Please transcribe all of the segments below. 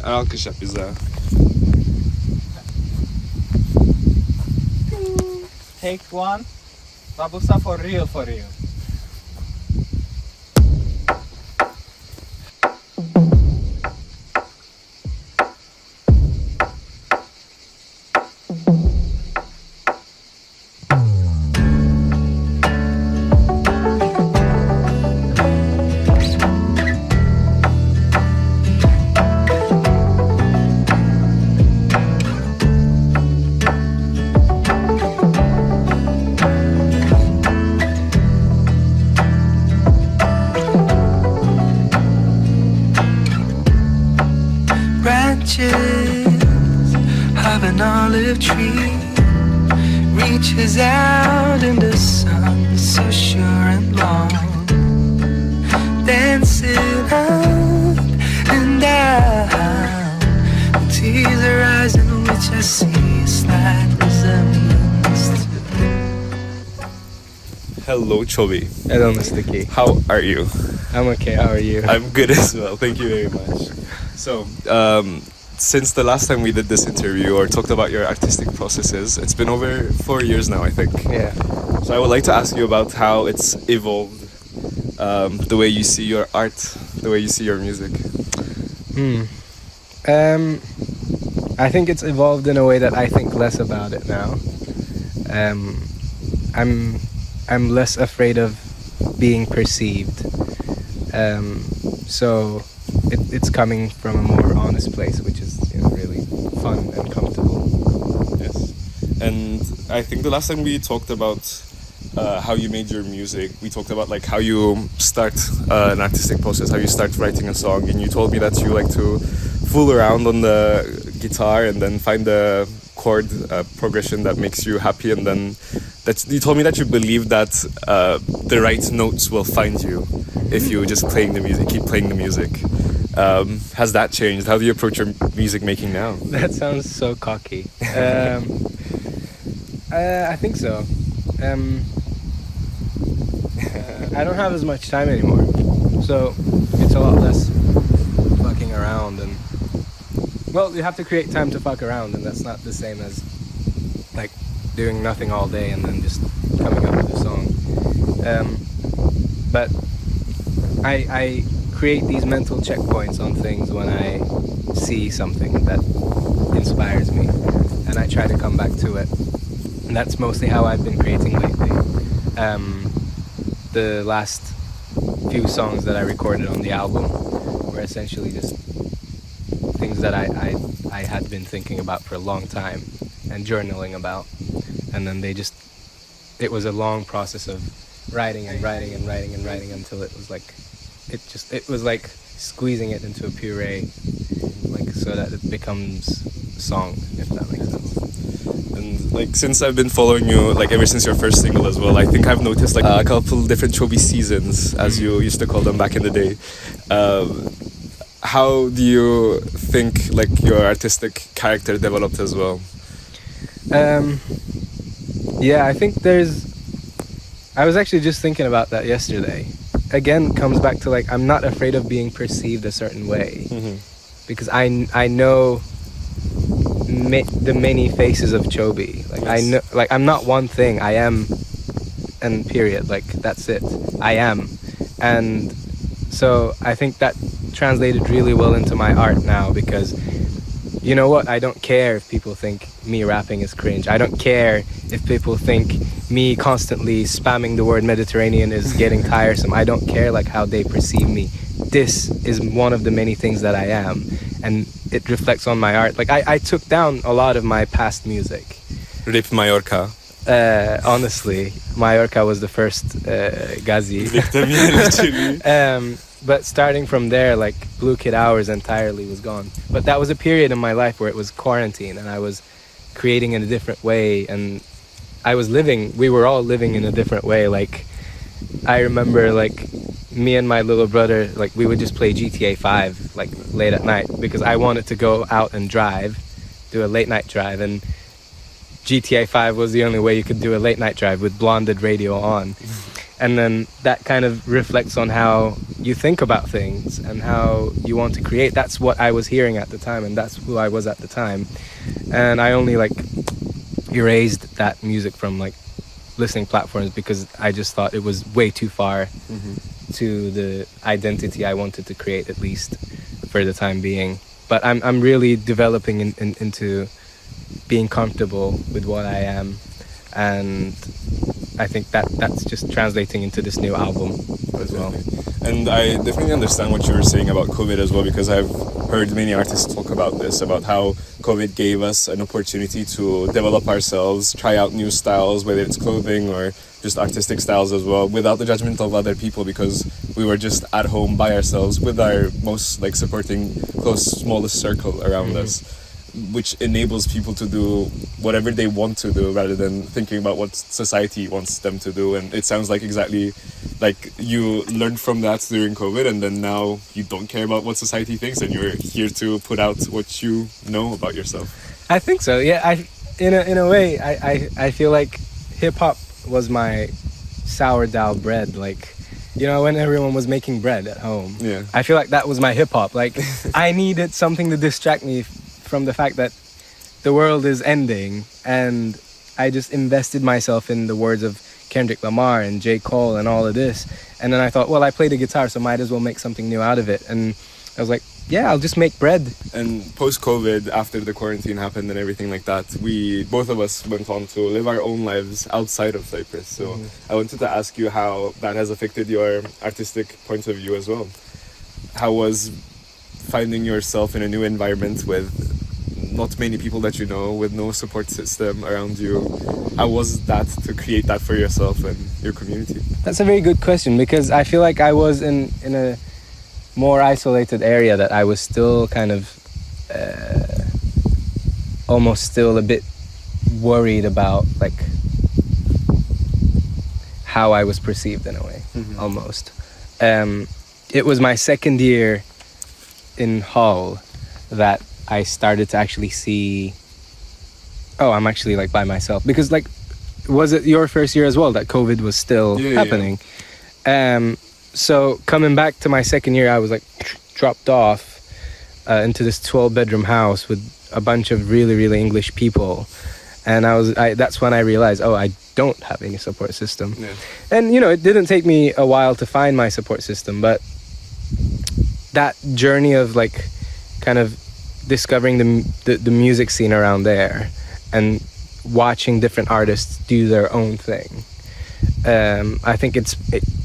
Alkış yap bize. Take one. Babusa for real, for real. Of an olive tree reaches out in the sun, so sure and long, dancing up and down. The tears are rising, which I see a slight resemblance to. Hello, Choby. Hello, Mr. Key. How are you? I'm okay, how are you? I'm good as well. Thank you very much. So, since the last time we did this interview or talked about your artistic processes, it's been over 4 years now, I think. Yeah. So I would like to ask you about how it's evolved, the way you see your art, the way you see your music. I think it's evolved in a way that I think less about it now. I'm less afraid of being perceived. So it's coming from a more honest place, which is really fun and comfortable. Yes. And I think the last time we talked about how you made your music, we talked about like how you start an artistic process, how you start writing a song, and you told me that you like to fool around on the guitar and then find the chord progression that makes you happy, and then that you told me that you believe that the right notes will find you if you just keep playing the music. Has that changed? How do you approach your music making now? That sounds so cocky. I think so. I don't have as much time anymore, so it's a lot less fucking around, and well, you have to create time to fuck around, and that's not the same as like doing nothing all day and then just coming up with a song. But I create these mental checkpoints on things when I see something that inspires me, and I try to come back to it. And that's mostly how I've been creating lately. The last few songs that I recorded on the album were essentially just things that I had been thinking about for a long time and journaling about, and then it was a long process of writing until it was like squeezing it into a puree, like so that it becomes song, if that makes sense. And like since I've been following you like ever since your first single as well, I think I've noticed like a couple different Choby Seasons, as you used to call them back in the day. How do you think like your artistic character developed as well? Yeah, I think I was actually just thinking about that yesterday. Again, comes back to like I'm not afraid of being perceived a certain way, because I know the many faces of Choby. Like yes. I know, like I'm not one thing. I am, and period. Like that's it. I am, and so I think that translated really well into my art now, because you know what? I don't care if people think me rapping is cringe. I don't care if people think me constantly spamming the word Mediterranean is getting tiresome. I don't care like how they perceive me. This is one of the many things that I am, and it reflects on my art. Like I took down a lot of my past music. Rip Mallorca. Honestly, Mallorca was the first Gazi. But starting from there, like Blue Kid Hours entirely was gone. But that was a period in my life where it was quarantine and I was creating in a different way, and we were all living in a different way. Like I remember like me and my little brother, like we would just play GTA 5 like late at night, because I wanted to go out and do a late night drive, and GTA 5 was the only way you could do a late night drive with blonded radio on. And then that kind of reflects on how you think about things and how you want to create. That's what I was hearing at the time, and that's who I was at the time. And I only like erased that music from like listening platforms because I just thought it was way too far to the identity I wanted to create, at least for the time being. But I'm really developing into being comfortable with what I am, and I think that's just translating into this new album as well. And I definitely understand what you were saying about COVID as well, because I've heard many artists talk about this, about how COVID gave us an opportunity to develop ourselves, try out new styles, whether it's clothing or just artistic styles as well, without the judgment of other people, because we were just at home by ourselves with our most like supporting close smallest circle around us, which enables people to do whatever they want to do rather than thinking about what society wants them to do. And it sounds like exactly like you learned from that during COVID, and then now you don't care about what society thinks, and you're here to put out what you know about yourself. I think so, yeah. In a way, I feel like hip-hop was my sourdough bread, like, you know, when everyone was making bread at home. Yeah. I feel like that was my hip-hop. Like, I needed something to distract me from the fact that the world is ending, and I just invested myself in the words of Kendrick Lamar and J. Cole and all of this. And then I thought, well, I play the guitar, so might as well make something new out of it. And I was like, yeah, I'll just make bread. And post-COVID, after the quarantine happened and everything like that, both of us went on to live our own lives outside of Cyprus. So I wanted to ask you how that has affected your artistic point of view as well. How was finding yourself in a new environment with not many people that you know, with no support system around you? How was that to create that for yourself and your community? That's a very good question, because I feel like I was in a more isolated area, that I was still kind of almost still a bit worried about like how I was perceived in a way, almost. It was my second year in Hull that I started to actually see, oh, I'm actually like by myself, because like, was it your first year as well that COVID was still happening? Yeah. So coming back to my second year, I was like dropped off into this 12-bedroom house with a bunch of really, really English people. And that's when I realized, oh, I don't have any support system. Yeah. And, you know, it didn't take me a while to find my support system, but that journey of like kind of discovering the music scene around there and watching different artists do their own thing, I think it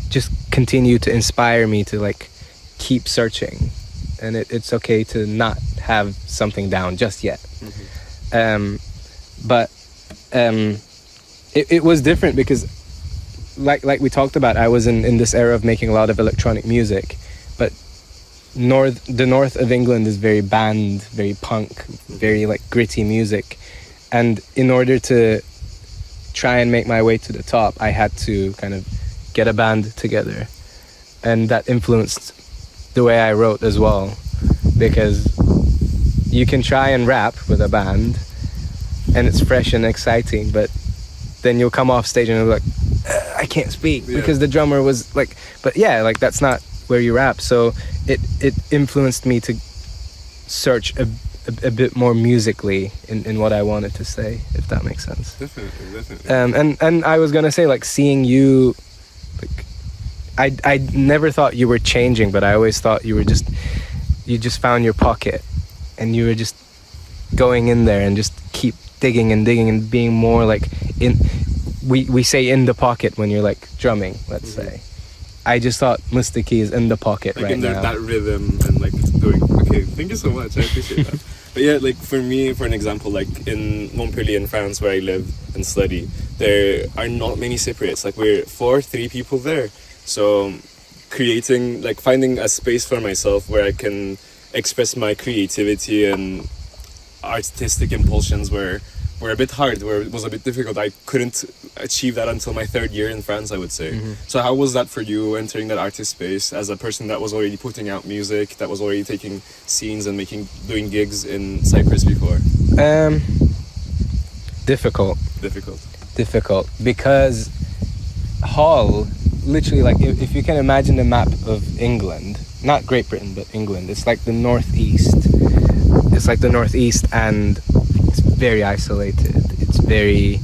just continued to inspire me to like keep searching, and it's okay to not have something down just yet. But it was different because like we talked about, I was in this era of making a lot of electronic music, but the north of England is very band, very punk, very like gritty music, and in order to try and make my way to the top, I had to kind of get a band together, and that influenced the way I wrote as well, because you can try and rap with a band and it's fresh and exciting, but then you'll come off stage and you'll be like, I can't speak, because the drummer was like, but yeah, like that's not where you rap. So it influenced me to search a bit more musically in what I wanted to say, if that makes sense. Definitely. And I was gonna say, like, seeing you, like, I never thought you were changing, but I always thought you just found your pocket, and you were just going in there and just keep digging and being more like we say in the pocket when you're like drumming, let's say. I just thought Mustaki is in the pocket, like right now. Like in that rhythm and like doing. Okay, thank you so much. I appreciate that. But yeah, like for me, for an example, like in Montpellier in France, where I live and study, there are not many Cypriots. Like we're 3 people there. So creating, like finding a space for myself where I can express my creativity and artistic impulsions were a bit hard, where it was a bit difficult. I couldn't achieve that until my 3rd year in France, I would say. So how was that for you, entering that artist space as a person that was already putting out music, that was already taking scenes and doing gigs in Cyprus before? Difficult, because Hull literally like if you can imagine the map of England, not Great Britain but England, it's like the northeast. It's like the northeast, and it's very isolated. It's very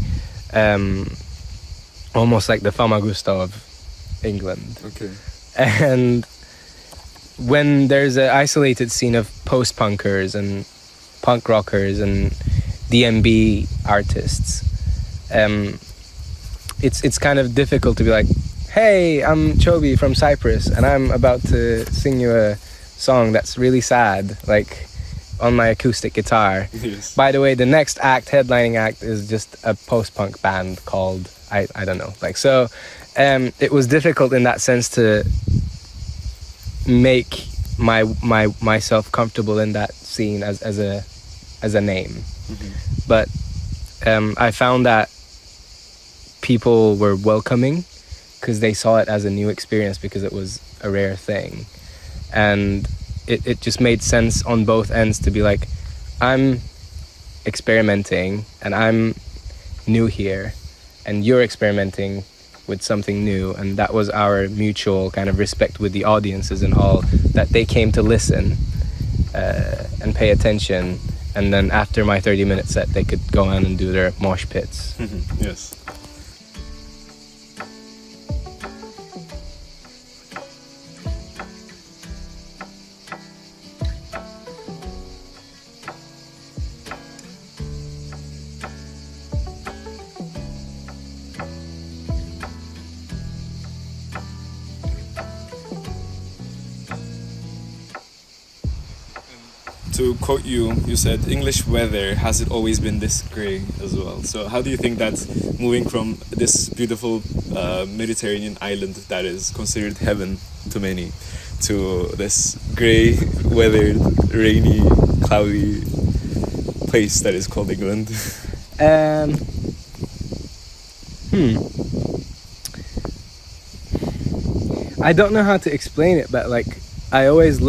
almost like the Famagusta of England. Okay. And when there's an isolated scene of post-punkers and punk rockers and DMB artists, it's kind of difficult to be like, hey, I'm Choby from Cyprus and I'm about to sing you a song that's really sad, like on my acoustic guitar. Yes. By the way, the next act, headlining act, is just a post-punk band called I don't know. Like, so it was difficult in that sense to make myself comfortable in that scene as a name. But I found that people were welcoming because they saw it as a new experience, because it was a rare thing, and it just made sense on both ends to be like, I'm experimenting and I'm new here and you're experimenting with something new, and that was our mutual kind of respect with the audiences and all, that they came to listen and pay attention, and then after my 30-minute set they could go on and do their mosh pits. Yes. To quote you, you said, English weather, has it always been this grey as well? So how do you think that moving from this beautiful Mediterranean island that is considered heaven to many, to this grey, weathered, rainy, cloudy place that is called England? I don't know how to explain it, but like I always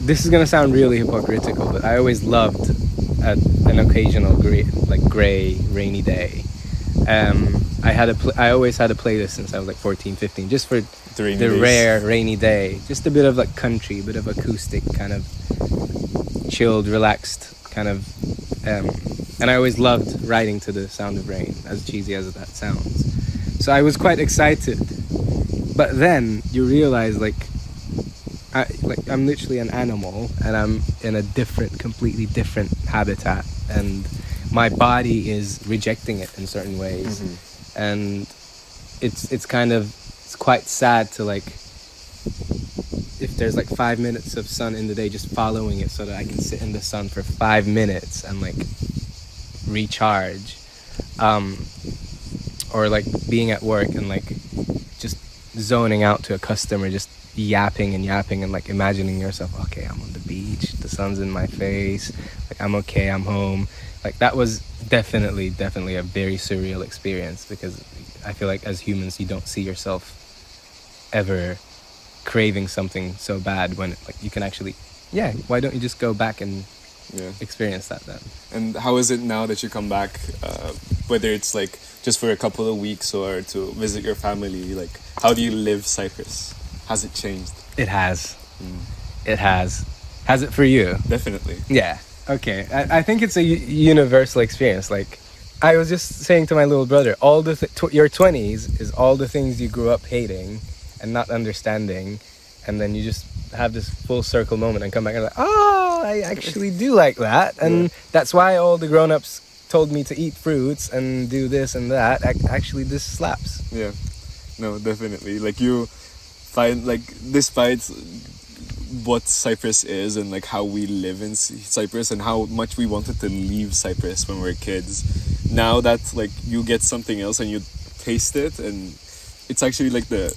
this is gonna sound really hypocritical, but I always loved an occasional gray rainy day. I always had a playlist since I was like 14, 15, just for the rare rainy day. Just a bit of like country, bit of acoustic, kind of chilled, relaxed kind of. And I always loved riding to the sound of rain, as cheesy as that sounds. So I was quite excited. But then you realize I'm literally an animal and I'm in a completely different habitat, and my body is rejecting it in certain ways. And it's quite sad to like, if there's like 5 minutes of sun in the day, just following it so that I can sit in the sun for 5 minutes and like recharge, or like being at work and like just zoning out to a customer, just yapping and like imagining yourself, okay, I'm on the beach, the sun's in my face, like I'm okay, I'm home. Like that was definitely a very surreal experience, because I feel like as humans you don't see yourself ever craving something so bad when like you can actually, why don't you just go back and experience that then? And how is it now that you come back, whether it's like just for a couple of weeks or to visit your family? Like, how do you live Cyprus? Has it changed? It has. It has. Has it for you? Definitely. Yeah. Okay. I think it's a universal experience. Like, I was just saying to my little brother, all the your 20s is all the things you grew up hating and not understanding, and then you just have this full circle moment and come back and like, oh, I actually do like that, and that's why all the grown-ups told me to eat fruits and do this and that. Actually, this slaps. Yeah. No, definitely. Like, you find, like, despite what Cyprus is and like how we live in Cyprus and how much we wanted to leave Cyprus when we were kids, now that like you get something else and you taste it, and it's actually like the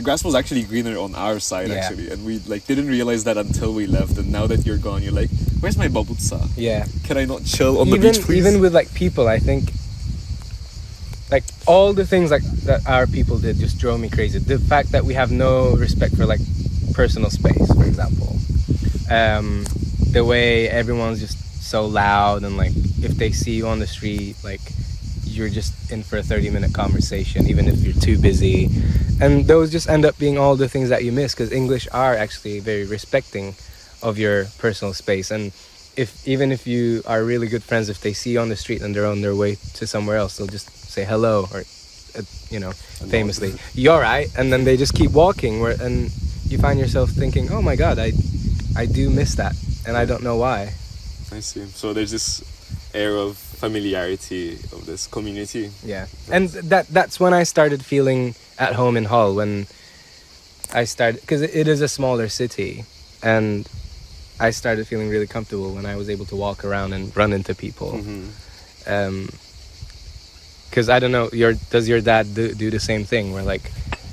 grass was actually greener on our side, actually, and we like didn't realize that until we left. And now that you're gone, you're like, where's my babutsa? Yeah, can I not chill on the beach, please? Even with like people, I think like all the things like that our people did just drove me crazy. The fact that we have no respect for like personal space, for example, the way everyone's just so loud, and like if they see you on the street, like you're just in for a 30-minute conversation, even if you're too busy. And those just end up being all the things that you miss, because English are actually very respecting of your personal space. And even if you are really good friends, if they see you on the street and they're on their way to somewhere else, they'll just say hello, or famously, "You're right," and then they just keep walking. And you find yourself thinking, "Oh my God, I do miss that, and I don't know why." I see. So there's this air of familiarity of this community. Yeah, and that's when I started feeling at home in Hull, when I started, because it is a smaller city, and I started feeling really comfortable when I was able to walk around and run into people. Because I don't know, does your dad do the same thing, where like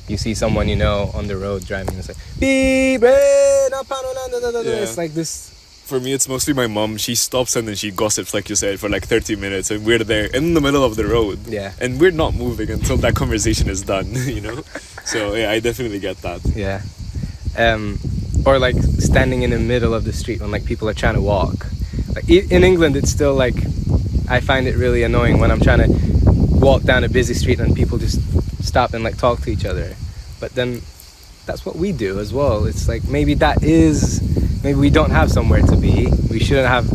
you see someone on the road driving and it's like, beep, it's like this. For me, it's mostly my mom. She stops and then she gossips, like you said, for like 30 minutes, and we're there in the middle of the road. Yeah. And we're not moving until that conversation is done, So yeah, I definitely get that. Yeah. Or like standing in the middle of the street when like people are trying to walk. Like in England, it's still like, I find it really annoying when I'm trying to walk down a busy street and people just stop and like talk to each other. But then that's what we do as well. It's like maybe we don't have somewhere to be. We shouldn't have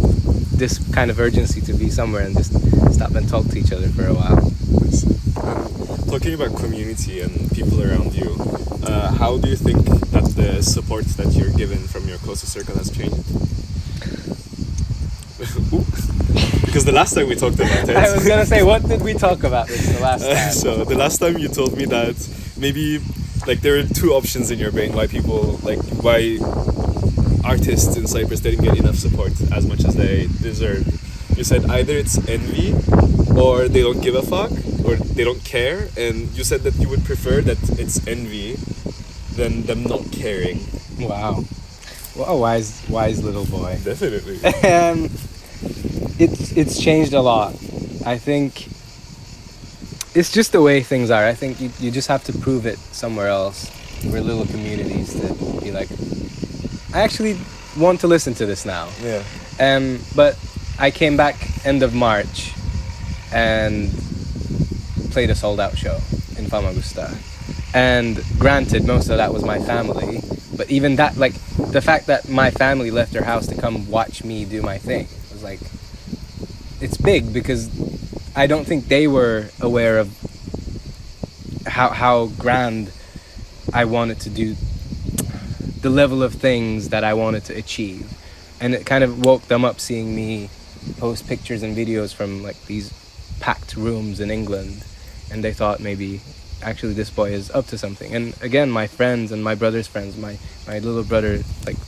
this kind of urgency to be somewhere and just stop and talk to each other for a while. Talking about community and people around you, how do you think that the support that you're given from your closest circle has changed? Because the last time we talked about it... I was going to say, what did we talk about this the last time? So the last time you told me that maybe like there are two options in your brain why artists in Cyprus didn't get enough support as much as they deserve. You said either it's envy, or they don't give a fuck, or they don't care, and you said that you would prefer that it's envy than them not caring. Wow. Well, a wise little boy. Definitely. It's changed a lot. I think it's just the way things are. I think you just have to prove it somewhere else. We're little communities to be like, I actually want to listen to this now. Yeah. But I came back end of March and played a sold-out show in Famagusta. And granted, most of that was my family. But even that, like, the fact that my family left their house to come watch me do my thing was like, it's big, because I don't think they were aware of how grand I wanted to do, the level of things that I wanted to achieve. And it kind of woke them up seeing me post pictures and videos from like these packed rooms in England, and they thought maybe actually this boy is up to something. And again, my friends and my brother's friends, my little brother like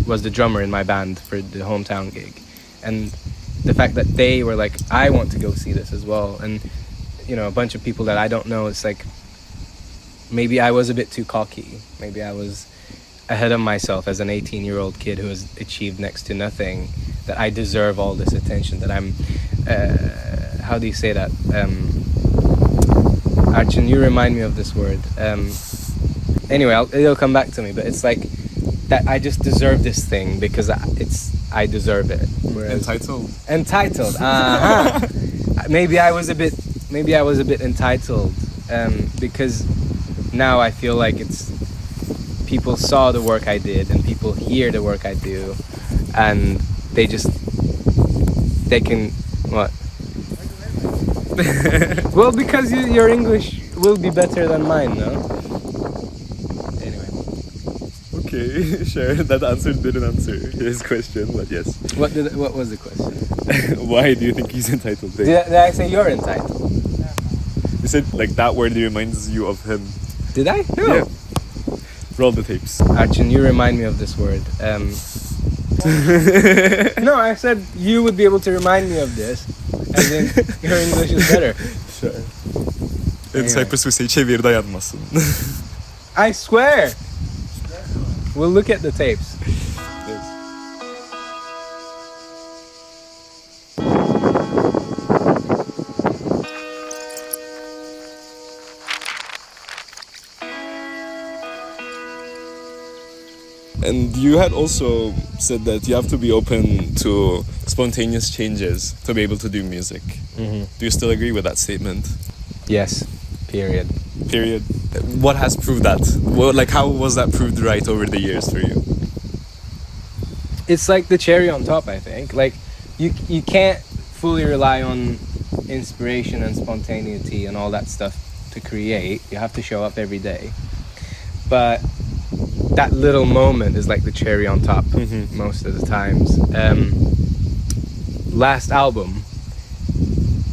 was the drummer in my band for the hometown gig, and the fact that they were like, I want to go see this as well. And a bunch of people that I don't know, it's like maybe I was a bit too cocky, maybe I was ahead of myself as an 18-year-old kid who has achieved next to nothing, that I deserve all this attention, that I'm how do you say that, Archon, you remind me of this word, anyway, it'll come back to me, but it's like that I just deserve this thing because I deserve it. Whereas entitled maybe I was a bit entitled, because now I feel like it's people saw the work I did and people hear the work I do, and they can what? Well, because your English will be better than mine, no? Anyway. Okay, sure. That answer didn't answer his question, but yes. What was the question? Why do you think he's entitled? Did I say you're entitled? You said like that word reminds you of him. Did I? No. Yeah. Roll the tapes. Archon, you remind me of this word. No, I said you would be able to remind me of this, as in your English is better. Sure. In Cyprus we say çevir dayanmasın. I swear. We'll look at the tapes. Yes. And you had also said that you have to be open to spontaneous changes to be able to do music. Mm-hmm. Do you still agree with that statement? Yes. Period. Period. What has proved that? Well, like, how was that proved right over the years for you? It's like the cherry on top, I think. Like, you can't fully rely on inspiration and spontaneity and all that stuff to create. You have to show up every day. But that little moment is like the cherry on top most of the times. Last album,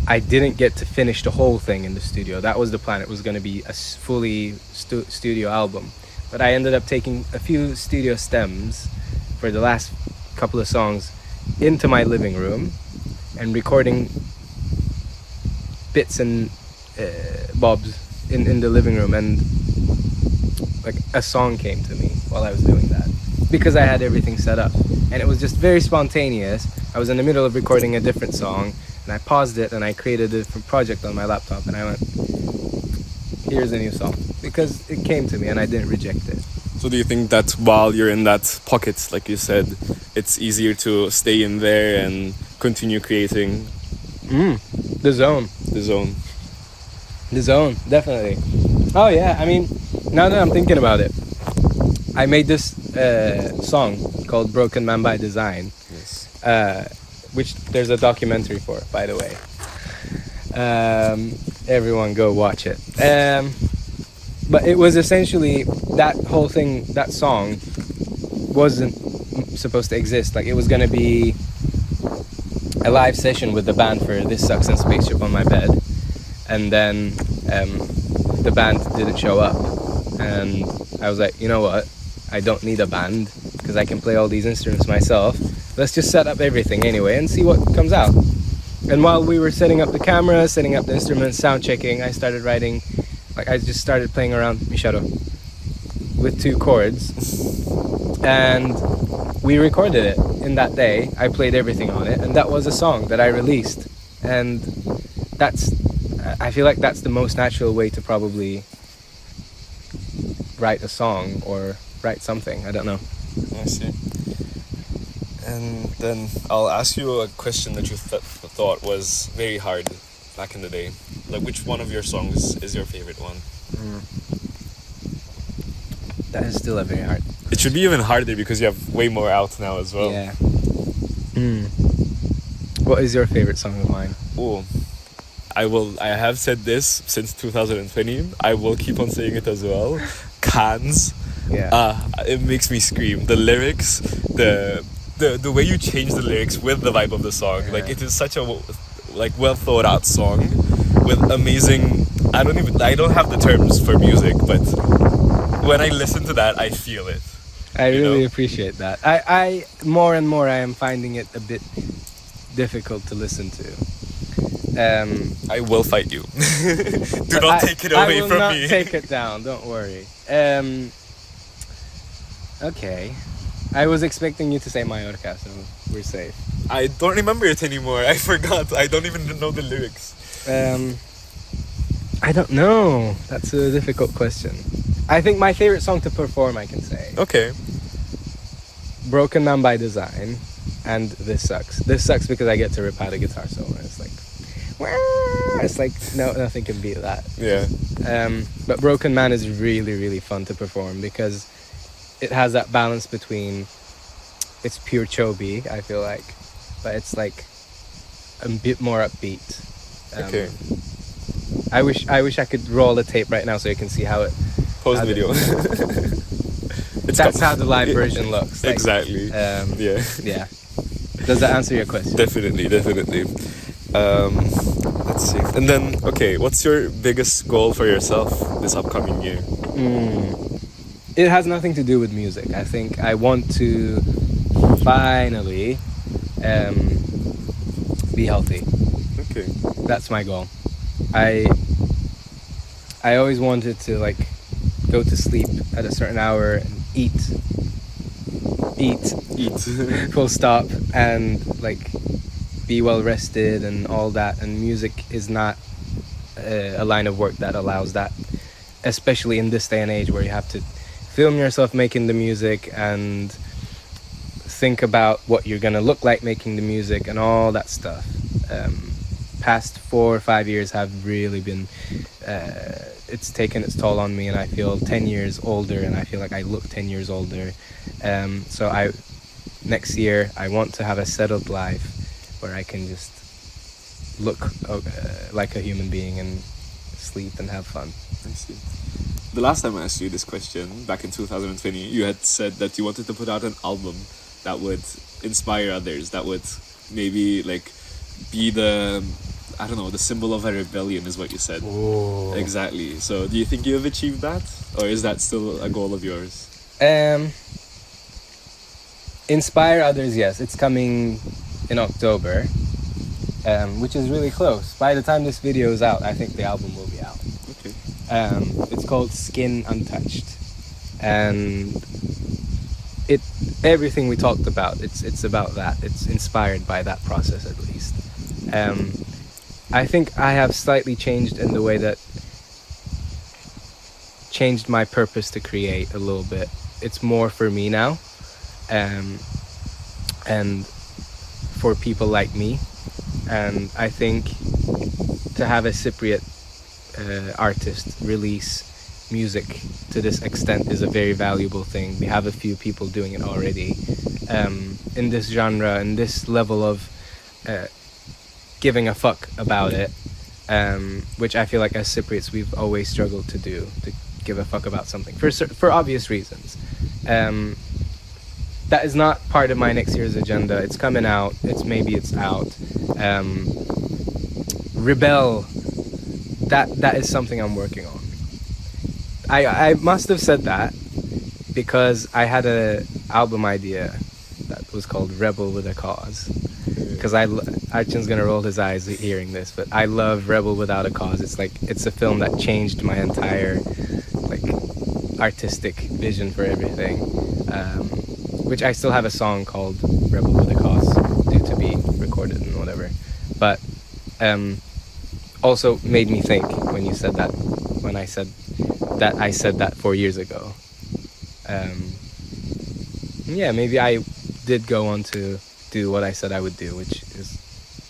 I didn't get to finish the whole thing in the studio. That was the plan. It was going to be a fully studio album. But I ended up taking a few studio stems for the last couple of songs into my living room and recording bits and bobs in the living room, and like a song came to me while I was doing that because I had everything set up, and it was just very spontaneous. I was in the middle of recording a different song and I paused it and I created a different project on my laptop and I went, here's a new song, because it came to me and I didn't reject it. So do you think that while you're in that pocket, like you said, it's easier to stay in there and continue creating? The zone, definitely. Oh yeah, I mean, now that I'm thinking about it, I made this song called Broken Man by Design. Yes. Which there's a documentary for, by the way. Everyone go watch it. But it was essentially that whole thing, that song wasn't supposed to exist. Like, it was going to be a live session with the band for This Sucks and Spaceship on My Bed. And then the band didn't show up. And I was like, you know what? I don't need a band because I can play all these instruments myself. Let's just set up everything anyway and see what comes out. And while we were setting up the camera, setting up the instruments, sound checking, I started writing. Like, I just started playing around Misharo with 2 chords. And we recorded it in that day. I played everything on it. And that was a song that I released. And I feel like that's the most natural way to probably write a song or write something. I don't know. I see. And then I'll ask you a question that you thought was very hard back in the day. Like, which one of your songs is your favorite one? That is still a very hard. It should be even harder because you have way more out now as well. Yeah. What is your favorite song of mine? Oh, I have said this since 2020. I will keep on saying it as well. Cans. Yeah. It makes me scream. The lyrics, the way you change the lyrics with the vibe of the song. Yeah. Like, it is such a well thought out song with amazing. I don't have the terms for music, but when I listen to that, I feel it. I really appreciate that. I more and more I am finding it a bit difficult to listen to. I will fight you. Do not take it away from me. I will not take it down. Don't worry. Okay. I was expecting you to say Mallorca, so we're safe. I don't remember it anymore. I forgot. I don't even know the lyrics. I don't know. That's a difficult question. I think my favorite song to perform, I can say. Okay. Broken Man by Design and This Sucks. This sucks because I get to rip out a guitar solo. It's like, no, nothing can beat that. Yeah. But Broken Man is really, really fun to perform because it has that balance between, it's pure Choby, I feel like, but it's like a bit more upbeat. Okay. I wish I could roll the tape right now so you can see how it. Pause the video. That's how the live version looks. Like, exactly. Yeah. Yeah. Does that answer your question? Definitely. Let's see. And then, okay, what's your biggest goal for yourself this upcoming year? It has nothing to do with music. I think I want to finally be healthy. Okay. That's my goal. I always wanted to like go to sleep at a certain hour and eat full stop, and like be well rested and all that, and music is not a line of work that allows that, especially in this day and age where you have to film yourself making the music and think about what you're gonna look like making the music and all that stuff. Past 4 or 5 years have really been, it's taken its toll on me, and I feel 10 years older, and I feel like I look 10 years older. So next year I want to have a settled life where I can just look like a human being and sleep and have fun. I see. The last time I asked you this question, back in 2020, you had said that you wanted to put out an album that would inspire others, that would maybe like be the, I don't know, the symbol of a rebellion is what you said. Oh. Exactly. So do you think you have achieved that? Or is that still a goal of yours? Inspire others, yes. It's coming in October, which is really close. By the time this video is out, I think the album will be out. Okay. It's called Skin Untouched, and everything we talked about, it's about that. It's inspired by that process, at least. I think I have slightly changed in the way that changed my purpose to create a little bit. It's more for me now, and for people like me. And I think to have a Cypriot artist release music to this extent is a very valuable thing. We have a few people doing it already in this genre, in this level of giving a fuck about it, which I feel like as Cypriots we've always struggled to do, to give a fuck about something for obvious reasons. That is not part of my next year's agenda. It's coming out. Maybe it's out. Rebel. That is something I'm working on. I must have said that because I had a album idea that was called Rebel with a Cause. Because Archon's gonna roll his eyes hearing this, but I love Rebel Without a Cause. It's a film that changed my entire like artistic vision for everything. Which I still have a song called Rebel with a Cause due to be recorded and whatever. But also made me think when you said that, when I said that 4 years ago. Yeah, maybe I did go on to do what I said I would do, which is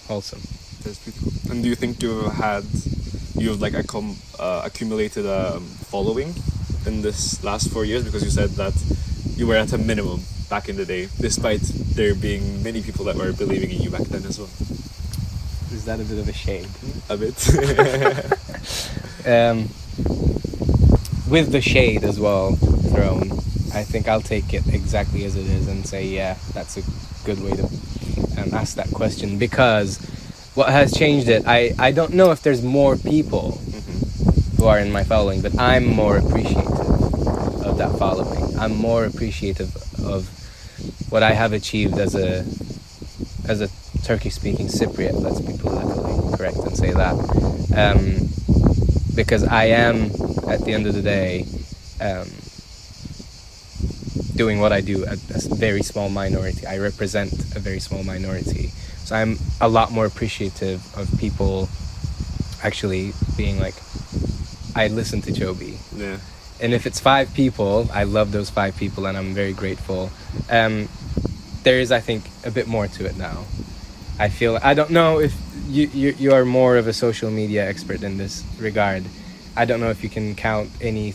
wholesome. That's pretty cool. And do you think you've like accumulated a following in this last 4 years? Because you said that you were at a minimum back in the day, despite there being many people that were believing in you back then as well. Is that a bit of a shade? A bit. With the shade as well thrown, I think I'll take it exactly as it is and say, yeah, that's a good way to ask that question. Because what has changed it, I don't know if there's more people who are in my following, but I'm more appreciative of that following. I'm more appreciative of what I have achieved as a Turkish-speaking Cypriot. Let's be politically correct and say that, because I am, at the end of the day, doing what I do at a very small minority. I represent a very small minority, so I'm a lot more appreciative of people actually being like, I listen to Choby. Yeah. And if it's 5 people, I love those 5 people, and I'm very grateful. There is, I think, a bit more to it now. I don't know if you are more of a social media expert in this regard. I don't know if you can count any,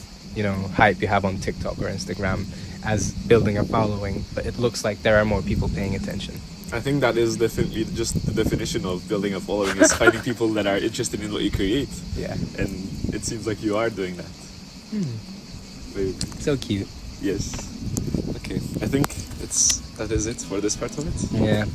hype you have on TikTok or Instagram as building a following, but it looks like there are more people paying attention. I think that is definitely just the definition of building a following, is finding people that are interested in what you create. Yeah. And it seems like you are doing that. Very good. So cute. Yes. Okay. I think that is it for this part of it. Yeah.